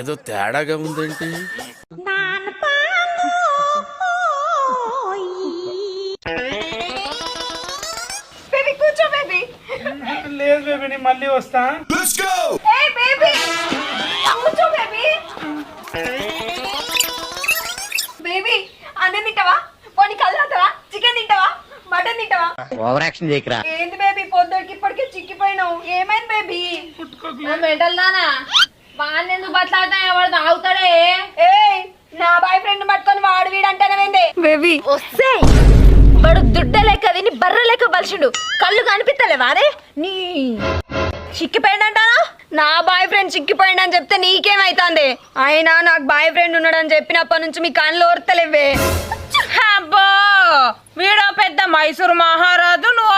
ఏదో తేడాగా ఉందేంటి? కూర్చో బేబీ. లేదు బేబీ, నేను మళ్ళీ వస్తా. కూర్చో బేబీ. బేబీ అన్నం తింటావా? పోనీ కళ్ళు తాగుతావా? చికెన్ తింటావా? మటన్ తింటావా? ఓవర్ యాక్షన్ చేయకరా. ఏంటి బేబీ పొద్దుడికి ఇప్పటికే చిక్కిపోయినావు? ఏమైంది బేబీ? మెంటల్ దానా వాడిని ఎందుకు బట్లాడతా? ఎవరు తాగుతాడే? ఏయ్, నా బాయ్ ఫ్రెండ్ పట్టుకొని వాడు వీడంటానవేంది? బేబీ వస్తే వాడు దుడ్డ లెక్క విని బర్ర లెక్క బలిసిండు. కళ్ళు కనిపిస్తలేవా? అదే నీ చిక్కిపోయిందంటానా? నా బాయ్ ఫ్రెండ్ చిక్కిపోయిండని చెప్తే నీకేమైతుంది? అయినా నాకు బాయ్ ఫ్రెండ్ ఉన్నాడని చెప్పినప్పటి నుంచి మీ కళ్ళు ఓర్తలేవే. అబ్బో వీడో పెద్ద మైసూరు మహారాజు, నువ్వు